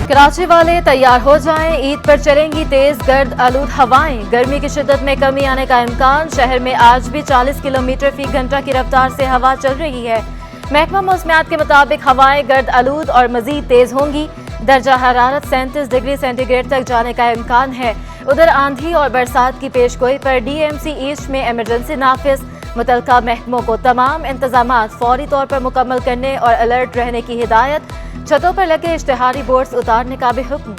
کراچی والے تیار ہو جائیں، عید پر چلیں گی تیز گرد آلود ہوائیں، گرمی کی شدت میں کمی آنے کا امکان، شہر میں آج بھی 40 کلومیٹر فی گھنٹہ کی رفتار سے ہوا چل رہی ہے۔ محکمہ موسمیات کے مطابق ہوائیں گرد آلود اور مزید تیز ہوں گی، درجہ حرارت 37 ڈگری سینٹی گریڈ تک جانے کا امکان ہے۔ ادھر آندھی اور برسات کی پیش گوئی پر ڈی ایم سی ایسٹ میں ایمرجنسی نافذ، متعلقہ محکموں کو تمام انتظامات فوری طور پر مکمل کرنے اور الرٹ رہنے کی ہدایت، چھتوں پر لگے اشتہاری بورڈز اتارنے کا بھی حکم۔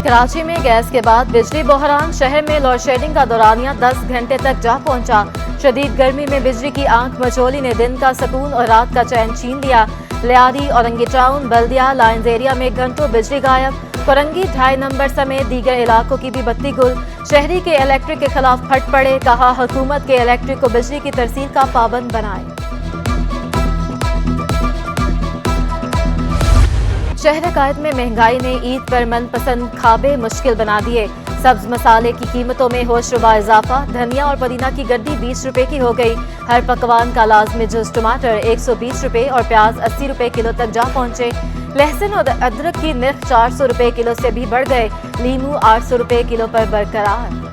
کراچی میں گیس کے بعد بجلی بحران، شہر میں لوڈ شیڈنگ کا دورانیہ 10 گھنٹے تک جا پہنچا۔ شدید گرمی میں بجلی کی آنکھ مچولی نے دن کا سکون اور رات کا چین چھین لیا۔ لیاری، اورنگی ٹاؤن، بلدیہ، لائنز ایریا میں گھنٹوں بجلی غائب، کورنگی 2.5 نمبر سمیت دیگر علاقوں کی بھی بتی گل۔ شہری کے الیکٹرک کے خلاف پھٹ پڑے، کہا حکومت کے الیکٹرک کو بجلی کی ترسیل کا پابند بنائے۔ شہر قائد میں مہنگائی نے عید پر من پسند کھابے مشکل بنا دیے۔ سبز مسالے کی قیمتوں میں ہوش ربا اضافہ، دھنیا اور پودینہ کی گڈی 20 روپے کی ہو گئی۔ ہر پکوان کا لازمی جز ٹماٹر 120 روپے اور پیاز 80 روپے کلو تک جا پہنچے۔ لہسن اور ادرک کی نرخ 400 روپے کلو سے بھی بڑھ گئے، لیمو 800 روپے کلو پر برقرار۔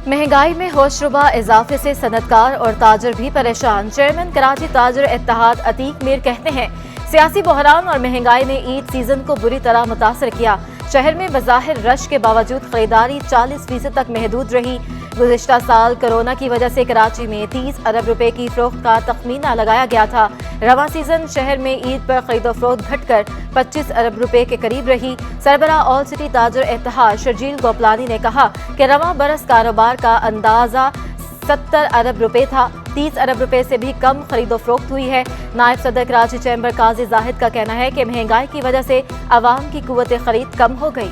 مہنگائی میں ہوش ربا اضافے سے صنعتکار اور تاجر بھی پریشان۔ چیئرمین کراچی تاجر اتحاد عتیق میر کہتے ہیں، سیاسی بحران اور مہنگائی نے عید سیزن کو بری طرح متاثر کیا۔ شہر میں بظاہر رش کے باوجود خریداری 40% تک محدود رہی۔ گزشتہ سال کرونا کی وجہ سے کراچی میں 30 ارب روپے کی فروخت کا تخمینہ لگایا گیا تھا۔ رواں سیزن شہر میں عید پر خرید و فروخت گھٹ کر 25 ارب روپے کے قریب رہی۔ سربراہ آل سٹی تاجر اتحاد شرجیل گوپلانی نے کہا کہ رواں برس کاروبار کا اندازہ 70 ارب روپے تھا، 30 ارب روپے سے بھی کم خرید و فروخت ہوئی ہے۔ نائب صدر کراچی چیمبر قاضی زاہد کا کہنا ہے کہ مہنگائی کی وجہ سے عوام کی قوت خرید کم ہو گئی۔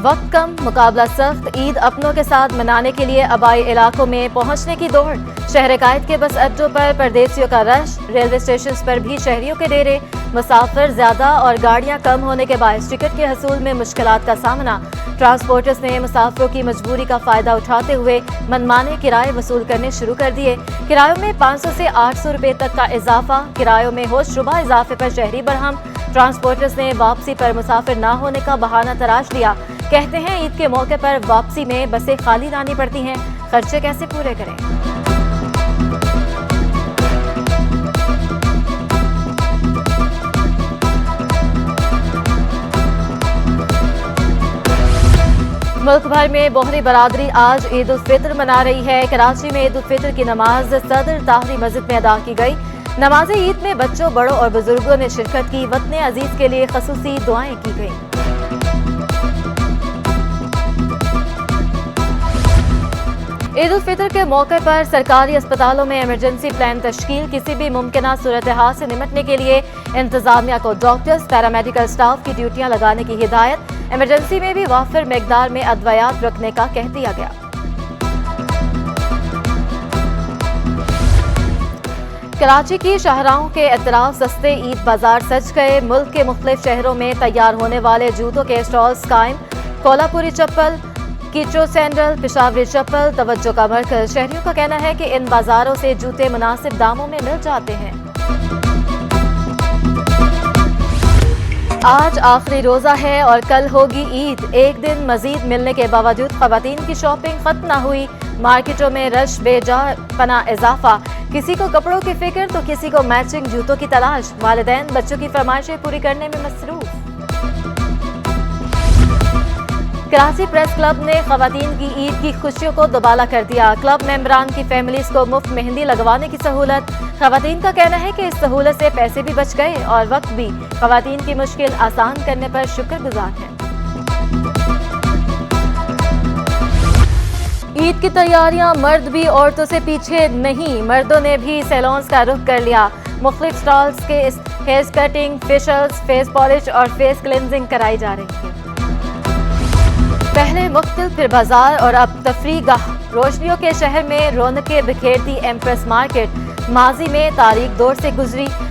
وقت کم، مقابلہ سخت، عید اپنوں کے ساتھ منانے کے لیے آبائی علاقوں میں پہنچنے کی دوڑ۔ شہر قائد کے بس اڈوں پر پردیسیوں کا رش، ریلوے اسٹیشنز پر بھی شہریوں کے ڈیرے، مسافر زیادہ اور گاڑیاں کم ہونے کے باعث ٹکٹ کے حصول میں مشکلات کا سامنا۔ ٹرانسپورٹرز نے مسافروں کی مجبوری کا فائدہ اٹھاتے ہوئے منمانے کرائے وصول کرنے شروع کر دیے۔ کرایوں میں 500 سے 800 روپے تک کا اضافہ، کرایوں میں ہوش ربا اضافے پر شہری برہم۔ ٹرانسپورٹرز نے واپسی پر مسافر نہ ہونے کا بہانہ تراش لیا، کہتے ہیں عید کے موقع پر واپسی میں بسیں خالی لانی پڑتی ہیں، خرچے کیسے پورے کریں۔ ملک بھر میں بوہری برادری آج عید الفطر منا رہی ہے۔ کراچی میں عید الفطر کی نماز صدر طاہری مسجد میں ادا کی گئی۔ نماز عید میں بچوں، بڑوں اور بزرگوں نے شرکت کی۔ وطن عزیز کے لیے خصوصی دعائیں کی گئیں۔ عید الفطر کے موقع پر سرکاری اسپتالوں میں ایمرجنسی پلان تشکیل، کسی بھی ممکنہ صورتحال سے نمٹنے کے لیے انتظامیہ کو ڈاکٹرز، پیرامیڈیکل اسٹاف کی ڈیوٹیاں لگانے کی ہدایت۔ ایمرجنسی میں بھی وافر مقدار میں ادویات رکھنے کا کہہ دیا گیا۔ کراچی کی شاہراہوں کے اطراف سستے عید بازار سج گئے۔ ملک کے مختلف شہروں میں تیار ہونے والے جوتوں کے اسٹالز قائم۔ کولہاپوری چپل، کیچو سینڈل، پشاوری چپل توجہ کا مرکز۔ شہریوں کا کہنا ہے کہ ان بازاروں سے جوتے مناسب داموں میں مل جاتے ہیں۔ آج آخری روزہ ہے اور کل ہوگی عید۔ ایک دن مزید ملنے کے باوجود خواتین کی شاپنگ ختم نہ ہوئی۔ مارکیٹوں میں رش بے جا پناہ اضافہ، کسی کو کپڑوں کی فکر تو کسی کو میچنگ جوتوں کی تلاش۔ والدین بچوں کی فرمائشیں پوری کرنے میں مصروف۔ کراچی پریس کلب نے خواتین کی عید کی خوشیوں کو دوبالا کر دیا۔ کلب ممبران کی فیملیز کو مفت مہندی لگوانے کی سہولت۔ خواتین کا کہنا ہے کہ اس سہولت سے پیسے بھی بچ گئے اور وقت بھی۔ خواتین کی مشکل آسان کرنے پر شکر گزار ہیں۔ عید کی تیاریاں، مرد بھی عورتوں سے پیچھے نہیں، مردوں نے بھی سیلونز کا رخ کر لیا۔ مختلف سٹالز کے ہیئر کٹنگ، فیشلز، فیس پالش اور فیس کلینزنگ کرائی جا رہی ہے۔ پہلے مختلف پھر بازار اور اب تفریح گاہ۔ روشنیوں کے شہر میں رونقیں بکھیرتی ایمپریس مارکیٹ ماضی میں تاریک دور سے گزری۔